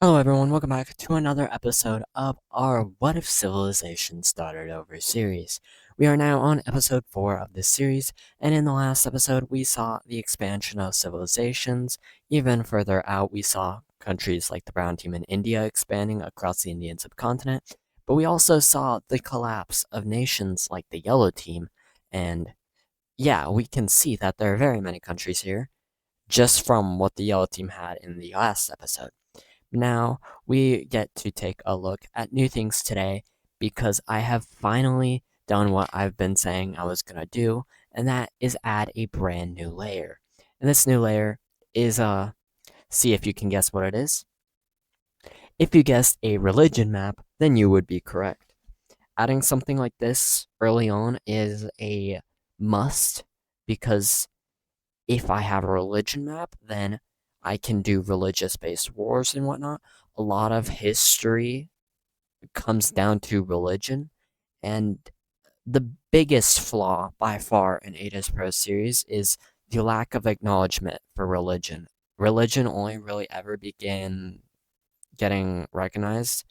Hello, everyone. Welcome back to another episode of our What If Civilization Started Over series. We are now on episode 4 of this series, and in the last episode, we saw the expansion of civilizations. Even further out, we saw countries like the Brown Team in India expanding across the Indian subcontinent, but we also saw the collapse of nations like the Yellow Team, and yeah, we can see that there are very many countries here, just from what the Yellow Team had in the last episode. Now, we get to take a look at new things today because I have finally done what I've been saying I was going to do, and that is add a brand new layer. And this new layer is, see if you can guess what it is. If you guessed a religion map, then you would be correct. Adding something like this early on is a must because if I have a religion map, then I can do religious based wars and whatnot. A lot of history comes down to religion, and the biggest flaw by far in Ada's Pro series is the lack of acknowledgement for religion. Religion only really ever began getting recognized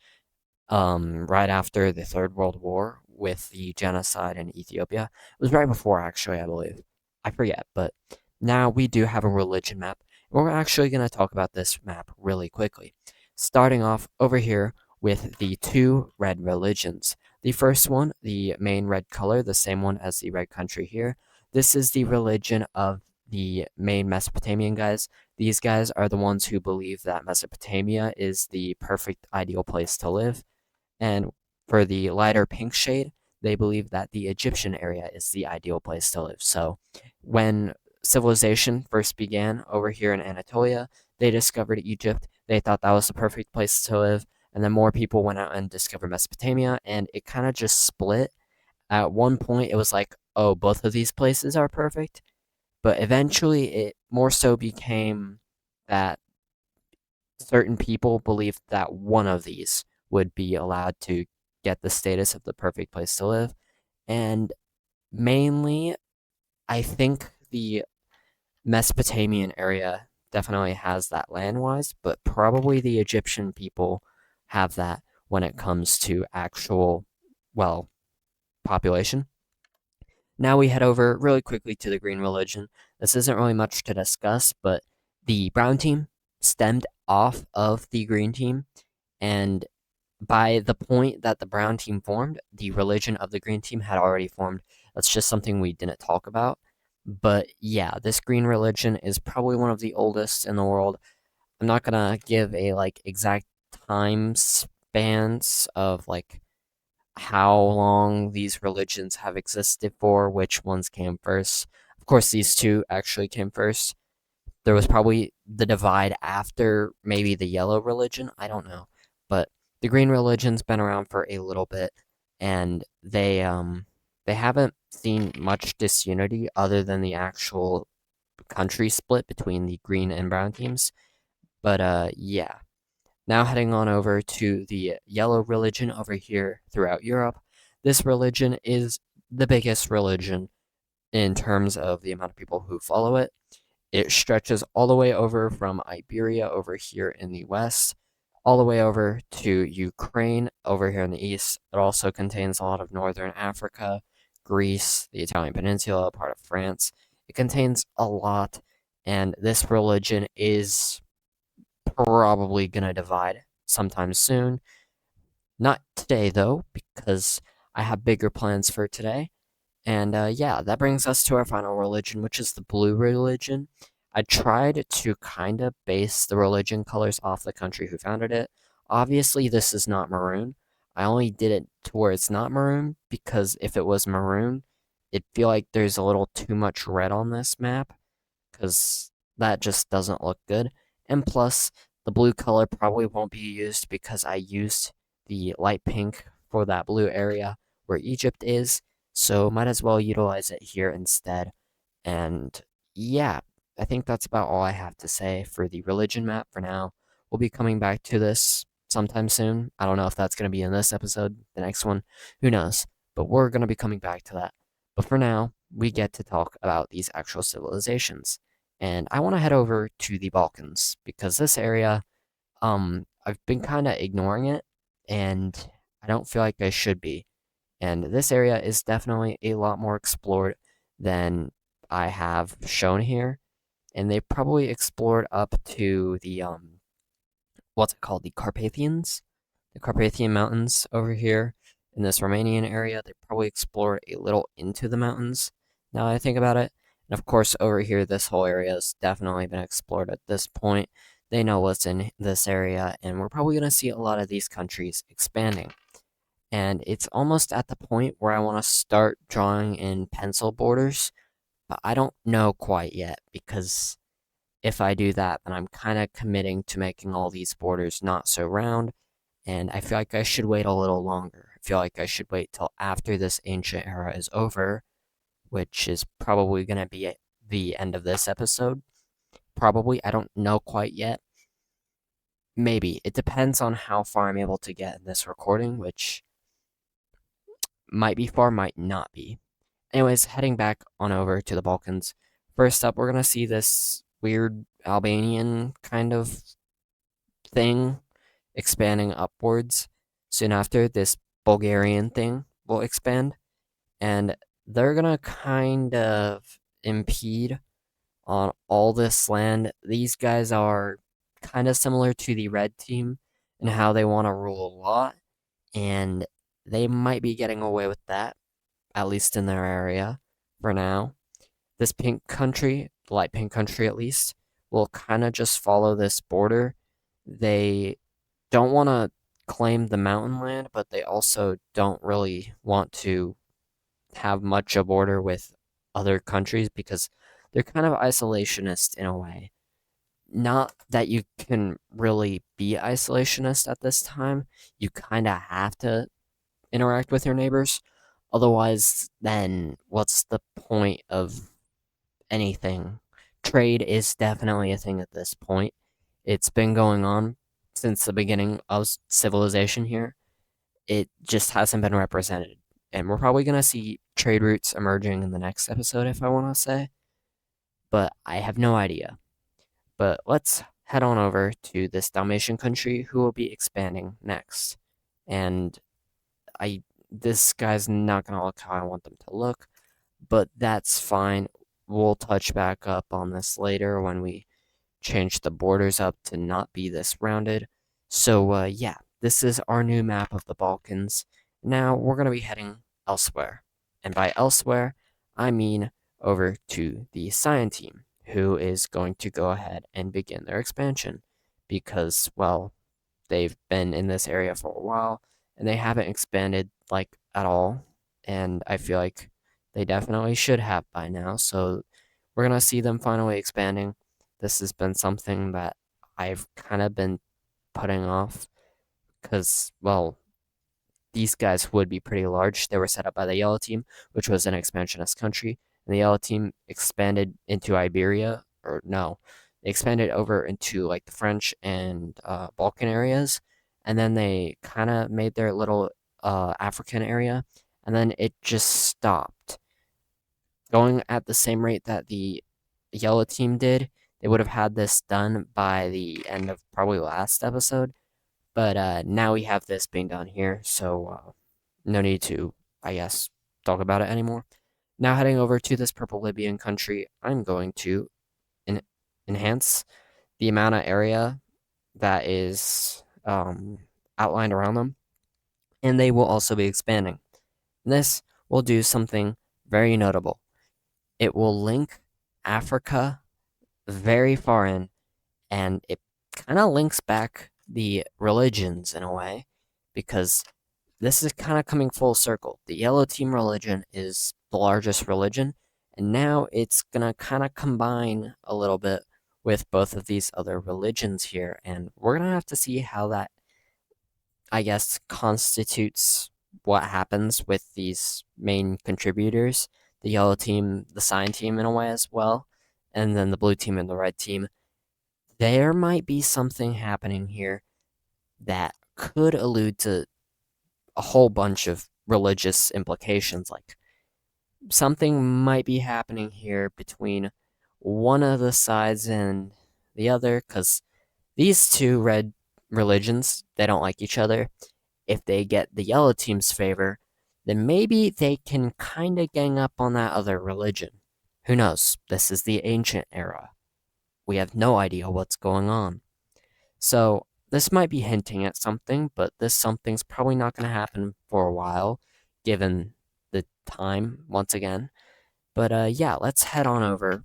right after the Third World War with the genocide in Ethiopia. It was right before, actually, I believe. I forget, but now we do have a religion map. We're actually going to talk about this map really quickly. Starting off over here with the two red religions. The first one, the main red color, the same one as the red country here. This is the religion of the main Mesopotamian guys. These guys are the ones who believe that Mesopotamia is the perfect ideal place to live. And for the lighter pink shade, they believe that the Egyptian area is the ideal place to live. So when civilization first began over here in Anatolia, they discovered Egypt. They thought that was the perfect place to live. And then more people went out and discovered Mesopotamia, and it kind of just split. At one point, it was like, oh, both of these places are perfect. But eventually, it more so became that certain people believed that one of these would be allowed to get the status of the perfect place to live. And mainly, I think the Mesopotamian area definitely has that land wise, but probably the Egyptian people have that when it comes to actual, well, population. Now we head over really quickly to the green religion. This isn't really much to discuss, but the brown team stemmed off of the green team, and by the point that the brown team formed, the religion of the green team had already formed. That's just something we didn't talk about. But yeah, this green religion is probably one of the oldest in the world. I'm not gonna give a like exact time spans of like how long these religions have existed for, which ones came first. Of course, these two actually came first. There was probably the divide after maybe the yellow religion. I don't know, but the green religion's been around for a little bit, and they haven't seen much disunity other than the actual country split between the green and brown teams. But yeah. Now heading on over to the yellow religion over here throughout Europe. This religion is the biggest religion in terms of the amount of people who follow it. It stretches all the way over from Iberia over here in the west, all the way over to Ukraine over here in the east. It also contains a lot of northern Africa, Greece, the Italian peninsula, part of France. It contains a lot, and this religion is probably gonna divide sometime soon. Not today, though, because I have bigger plans for today. And yeah, that brings us to our final religion, which is the blue religion. I tried to kind of base the religion colors off the country who founded it. Obviously, this is not maroon. I only did it to where it's not maroon because if it was maroon, it'd feel like there's a little too much red on this map because that just doesn't look good. And plus, the blue color probably won't be used because I used the light pink for that blue area where Egypt is, so might as well utilize it here instead. And yeah, I think that's about all I have to say for the religion map for now. We'll be coming back to this sometime soon. I don't know if that's going to be in this episode, the next one, who knows, but we're going to be coming back to that. But for now, we get to talk about these actual civilizations. And I want to head over to the Balkans because this area, I've been kind of ignoring it, and I don't feel like I should be. And this area is definitely a lot more explored than I have shown here. And they probably explored up to the what's it called? The Carpathian Mountains over here in this Romanian area. They probably explored a little into the mountains. Now I think about it, and of course over here, this whole area has definitely been explored at this point. They know what's in this area, and we're probably gonna see a lot of these countries expanding. And it's almost at the point where I want to start drawing in pencil borders, but I don't know quite yet because if I do that, then I'm kind of committing to making all these borders not so round, and I feel like I should wait a little longer. I feel like I should wait till after this ancient era is over, which is probably going to be at the end of this episode. Probably, I don't know quite yet. Maybe. It depends on how far I'm able to get in this recording, which might be far, might not be. Anyways, heading back on over to the Balkans. First up, we're going to see this weird Albanian kind of thing expanding upwards. Soon after, this Bulgarian thing will expand, and they're gonna kind of impede on all this land. These guys are kind of similar to the red team in how they want to rule a lot, and they might be getting away with that, at least in their area for now. This pink country, light pink country at least, will kind of just follow this border. They don't want to claim the mountain land, but they also don't really want to have much a border with other countries because they're kind of isolationist in a way. Not that you can really be isolationist at this time, you kind of have to interact with your neighbors. Otherwise, then what's the point of anything? Trade is definitely a thing at this point. It's been going on since the beginning of civilization here. It just hasn't been represented. And we're probably going to see trade routes emerging in the next episode, if I want to say. But I have no idea. But let's head on over to this Dalmatian country who will be expanding next. And this guy's not going to look how I want them to look, but that's fine. We'll touch back up on this later when we change the borders up to not be this rounded. So, yeah, this is our new map of the Balkans. Now we're going to be heading elsewhere. And by elsewhere, I mean over to the Cyan team, who is going to go ahead and begin their expansion. Because, well, they've been in this area for a while, and they haven't expanded, like, at all. And I feel like they definitely should have by now. So we're going to see them finally expanding. This has been something that I've kind of been putting off because, well, these guys would be pretty large. They were set up by the Yellow Team, which was an expansionist country, and the Yellow Team expanded into Iberia, or no, they expanded over into like the French and Balkan areas, and then they kind of made their little African area, and then it just stopped going at the same rate that the Yellow Team did. They would have had this done by the end of probably last episode, but now we have this being done here, so no need to, I guess, talk about it anymore. Now heading over to this purple Libyan country, I'm going to enhance the amount of area that is outlined around them, and they will also be expanding. This will do something very notable. It will link Africa very far in, and it kind of links back the religions in a way, because this is kind of coming full circle. The Yellow Team religion is the largest religion, and now it's gonna kind of combine a little bit with both of these other religions here, and we're gonna have to see how that, I guess, constitutes what happens with these main contributors, the Yellow Team, the Cyan Team in a way as well, and then the Blue Team and the Red Team. There might be something happening here that could allude to a whole bunch of religious implications. Like, something might be happening here between one of the sides and the other, because these two red religions, they don't like each other. If they get the yellow team's favor, then maybe they can kind of gang up on that other religion. Who knows? This is the ancient era. We have no idea what's going on. So, this might be hinting at something, but this something's probably not going to happen for a while, given the time, once again. But yeah, let's head on over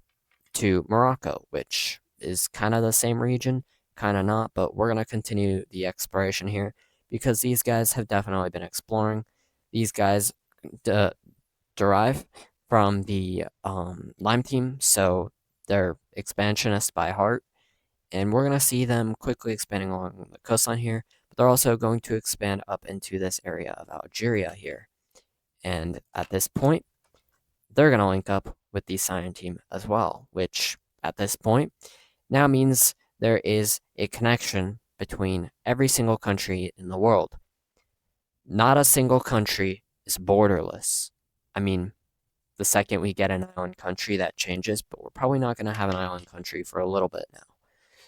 to Morocco, which is kind of the same region, kind of not, but we're going to continue the exploration here because these guys have definitely been exploring. These guys derive from the Lime team, so they're expansionists by heart, and we're going to see them quickly expanding along the coastline here, but they're also going to expand up into this area of Algeria here. And at this point, they're going to link up with the Cyan team as well, which at this point now means there is a connection between every single country in the world. Not a single country is borderless. I mean, the second we get an island country, that changes, but we're probably not going to have an island country for a little bit now.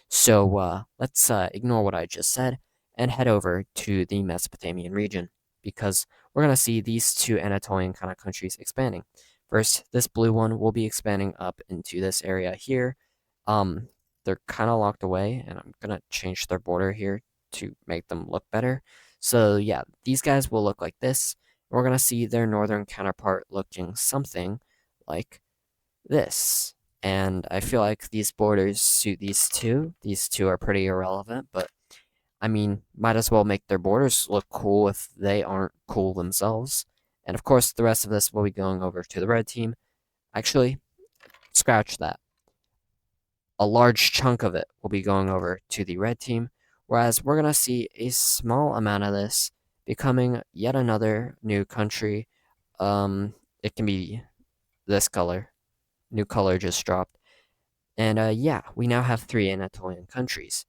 So let's ignore what I just said and head over to the Mesopotamian region because we're going to see these two Anatolian kind of countries expanding. First, this blue one will be expanding up into this area here. They're kind of locked away, and I'm going to change their border here to make them look better. So yeah, these guys will look like this. We're going to see their northern counterpart looking something like this. And I feel like these borders suit these two. These two are pretty irrelevant, but I mean, might as well make their borders look cool if they aren't cool themselves. And of course, the rest of this will be going over to the red team. Actually, scratch that. A large chunk of it will be going over to the red team, whereas we're going to see a small amount of this becoming yet another new country. It can be this color. New color just dropped. And yeah, we now have 3 Anatolian countries.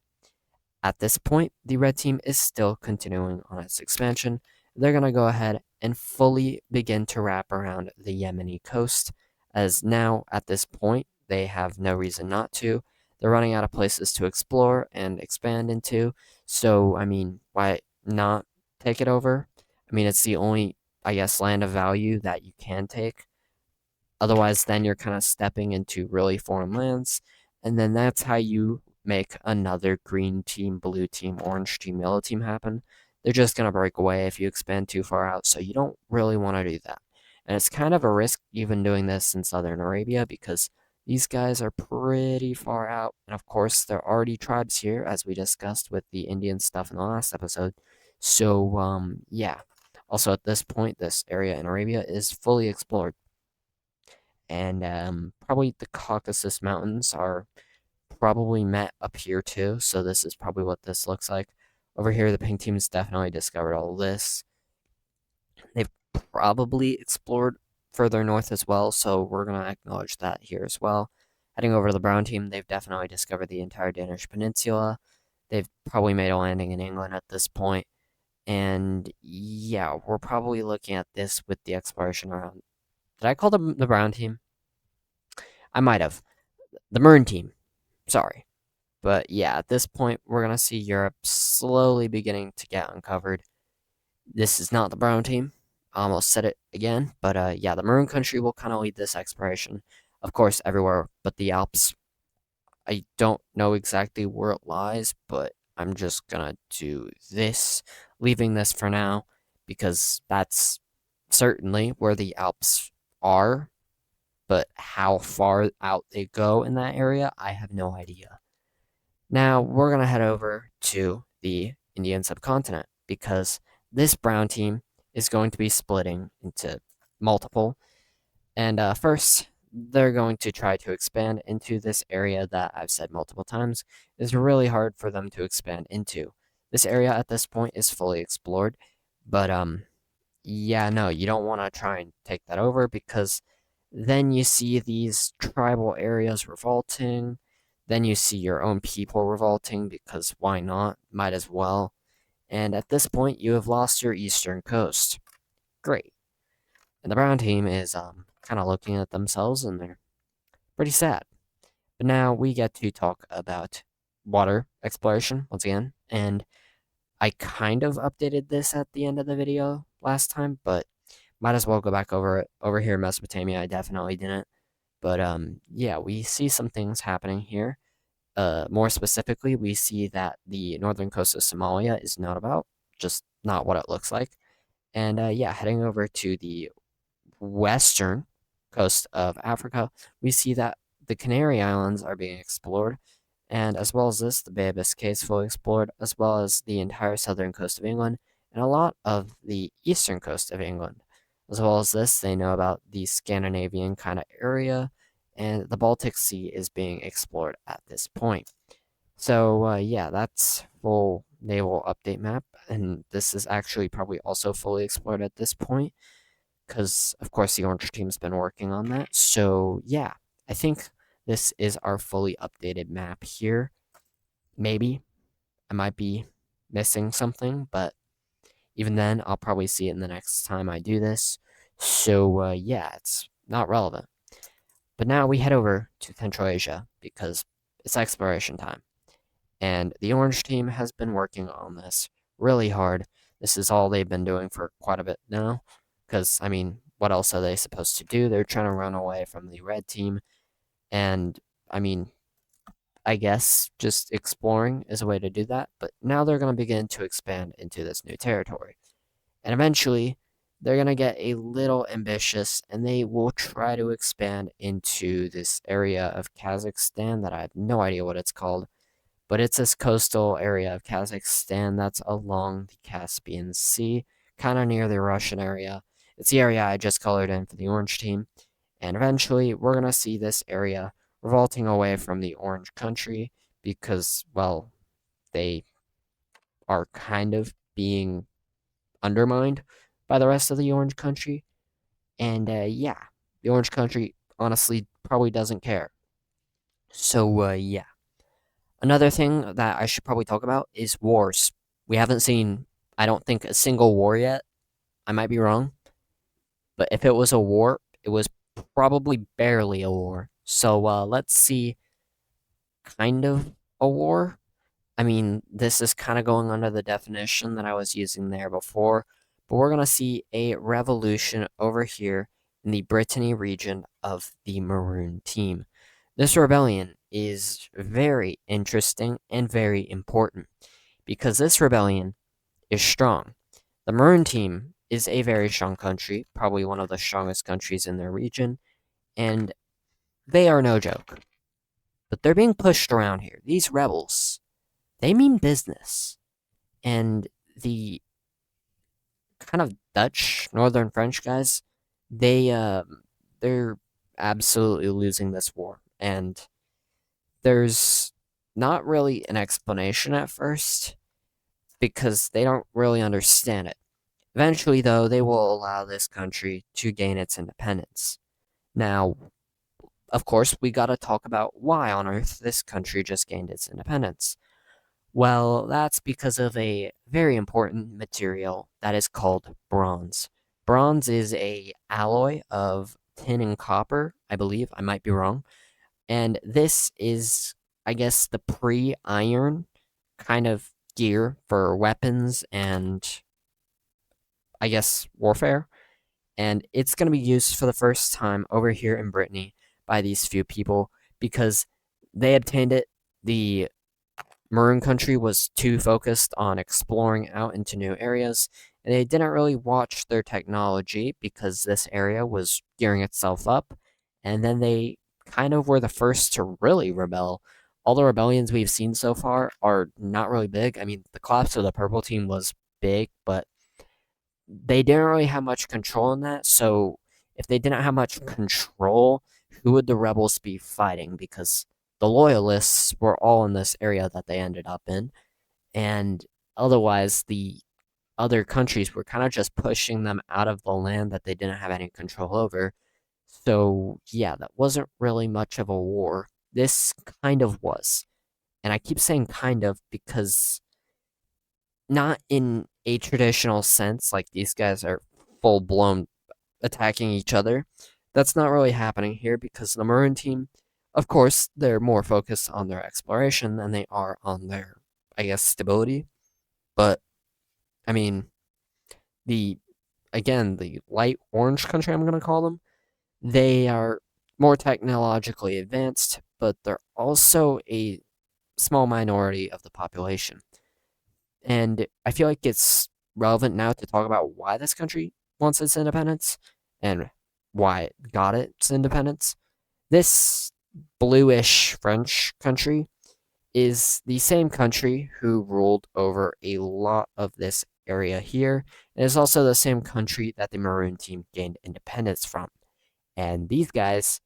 At this point, the red team is still continuing on its expansion. They're going to go ahead and fully begin to wrap around the Yemeni coast, as now, at this point, they have no reason not to. They're running out of places to explore and expand into, so, I mean, why not take it over? I mean, it's the only, I guess, land of value that you can take. Otherwise, then you're kind of stepping into really foreign lands. And then that's how you make another green team, blue team, orange team, yellow team happen. They're just going to break away if you expand too far out. So you don't really want to do that. And it's kind of a risk even doing this in southern Arabia because these guys are pretty far out. And of course, there are already tribes here, as we discussed with the Indian stuff in the last episode. So, yeah. Also, at this point, this area in Arabia is fully explored. And probably the Caucasus Mountains are probably met up here too. So this is probably what this looks like. Over here, the pink team's definitely discovered all this. They've probably explored further north as well, so we're going to acknowledge that here as well. Heading over to the brown team, they've definitely discovered the entire Danish peninsula. They've probably made a landing in England at this point. And yeah, we're probably looking at this with the exploration around. Did I call them the brown team? I might have. The maroon team. Sorry. But yeah, at this point, we're going to see Europe slowly beginning to get uncovered. This is not the brown team. I almost said it again. But yeah, the maroon country will kind of lead this exploration. Of course, everywhere but the Alps. I don't know exactly where it lies, but I'm just going to do this, leaving this for now, because that's certainly where the Alps are. But how far out they go in that area, I have no idea. Now, we're going to head over to the Indian subcontinent because this brown team is going to be splitting into multiple. And first, they're going to try to expand into this area that I've said multiple times is really hard for them to expand into. This area at this point is fully explored, but yeah, no, you don't want to try and take that over because then you see these tribal areas revolting. Then you see your own people revolting because why not? Might as well. And at this point, you have lost your eastern coast. Great. And the brown team is kind of looking at themselves and they're pretty sad. But now we get to talk about water exploration once again, and I kind of updated this at the end of the video last time, but might as well go back over it. Over here in Mesopotamia, I definitely didn't. But yeah, we see some things happening here. More specifically, we see that the northern coast of Somalia is not about, just not what it looks like. And yeah, heading over to the western coast of Africa, we see that the Canary Islands are being explored, and as well as this, the Bay of Biscay is fully explored, as well as the entire southern coast of England and a lot of the eastern coast of England. As well as this, they know about the Scandinavian kind of area, and the Baltic Sea is being explored at this point. So, yeah, that's full naval update map, and this is actually probably also fully explored at this point because of course the orange team's been working on that. So yeah, I think this is our fully updated map here. Maybe I might be missing something, but even then I'll probably see it in the next time I do this. So yeah, it's not relevant. But now we head over to Central Asia because it's exploration time. And the orange team has been working on this really hard. This is all they've been doing for quite a bit now. Because, I mean, what else are they supposed to do? They're trying to run away from the red team. And, I mean, I guess just exploring is a way to do that. But now they're going to begin to expand into this new territory. And eventually, they're going to get a little ambitious and they will try to expand into this area of Kazakhstan that I have no idea what it's called, but it's this coastal area of Kazakhstan that's along the Caspian Sea, kind of near the Russian area. It's the area I just colored in for the orange team, and eventually we're going to see this area revolting away from the orange country because, well, they are kind of being undermined by the rest of the orange country. And yeah, the orange country honestly probably doesn't care. So, yeah. Another thing that I should probably talk about is wars. We haven't seen, I don't think, a single war yet. I might be wrong. But if it was a war, it was probably barely a war. So let's see kind of a war. I mean, this is kind of going under the definition that I was using there before. But we're going to see a revolution over here in the Brittany region of the Maroon team. This rebellion is very interesting and very important because this rebellion is strong. The Maroon team is a very strong country, probably one of the strongest countries in their region, and they are no joke. But they're being pushed around here. These rebels, they mean business. And the kind of Dutch, Northern French guys, they're absolutely losing this war. And there's not really an explanation at first because they don't really understand it. Eventually, though, they will allow this country to gain its independence. Now, of course, we gotta talk about why on earth this country just gained its independence. Well, that's because of a very important material that is called bronze. Bronze is a alloy of tin and copper, I believe. I might be wrong. And this is, I guess, the pre-iron kind of gear for weapons and, I guess, warfare. And it's going to be used for the first time over here in Brittany by these few people because they obtained it. The Maroon country was too focused on exploring out into new areas, and they didn't really watch their technology because this area was gearing itself up, and then they kind of were the first to really rebel. All the rebellions we've seen so far are not really big. I mean, the collapse of the purple team was big, but they didn't really have much control in that. So if they didn't have much control, who would the rebels be fighting? Because the loyalists were all in this area that they ended up in, and otherwise the other countries were kind of just pushing them out of the land that they didn't have any control over. So yeah, that wasn't really much of a war. This kind of was. And I keep saying kind of because not in a traditional sense, like these guys are full blown attacking each other. That's not really happening here because the Maroon team Of course, they're more focused on their exploration than they are on their, I guess, stability. But I mean, the again, the light orange country, I'm gonna call them, they are more technologically advanced, but they're also a small minority of the population. And I feel like it's relevant now to talk about why this country wants its independence and why it got its independence. This bluish French country is the same country who ruled over a lot of this area here. It is also the same country that the Maroon team gained independence from. And these guys,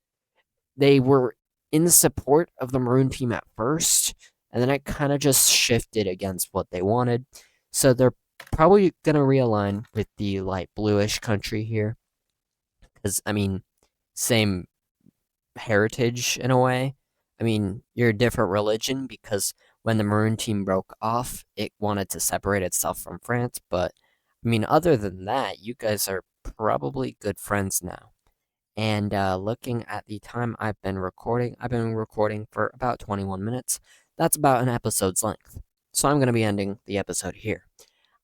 they were in support of the Maroon team at first, and then it kind of just shifted against what they wanted. So they're probably going to realign with the light bluish country here. Because, I mean, same heritage in a way. I mean, you're a different religion because when the Maroon team broke off, it wanted to separate itself from France. But, I mean, other than that, you guys are probably good friends now. And looking at the time I've been recording for about 21 minutes. That's about an episode's length. So I'm going to be ending the episode here.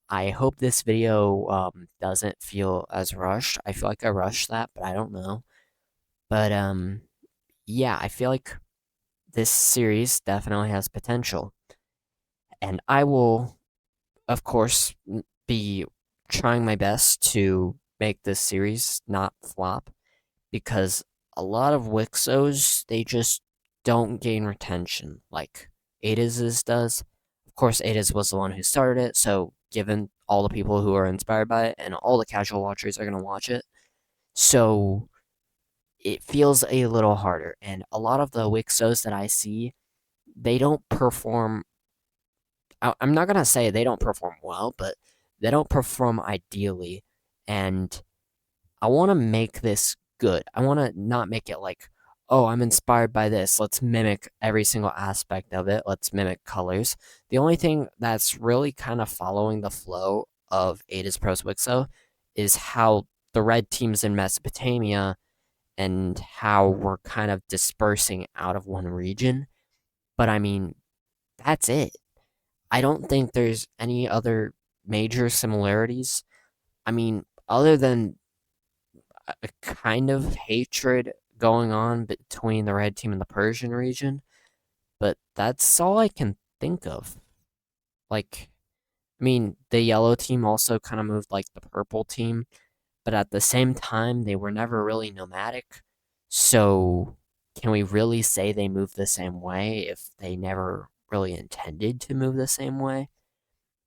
I hope this video doesn't feel as rushed. I feel like I rushed that, but I don't know. But yeah, I feel like this series definitely has potential. And I will, of course, be trying my best to make this series not flop because a lot of Wixos, they just don't gain retention like Ada's does. Of course, Ada's was the one who started it, so given all the people who are inspired by it and all the casual watchers are going to watch it, so it feels a little harder. And a lot of the Wixos that I see, they don't perform. I'm not going to say they don't perform well, but they don't perform ideally. And I want to make this good. I want to not make it like, oh, I'm inspired by this. Let's mimic every single aspect of it. Let's mimic colors. The only thing that's really kind of following the flow of Ada's Pros Wixo is how the red teams in Mesopotamia and how we're kind of dispersing out of one region. But I mean, that's it. I don't think there's any other major similarities. I mean, other than a kind of hatred going on between the red team and the Persian region, but that's all I can think of. Like, I mean, the yellow team also kind of moved like the purple team, but at the same time, they were never really nomadic. So, can we really say they moved the same way if they never really intended to move the same way?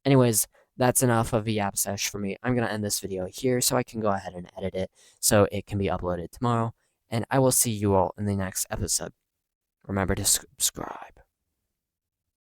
Anyways, that's enough of a yap sesh for me. I'm going to end this video here so I can go ahead and edit it so it can be uploaded tomorrow. And I will see you all in the next episode. Remember to subscribe.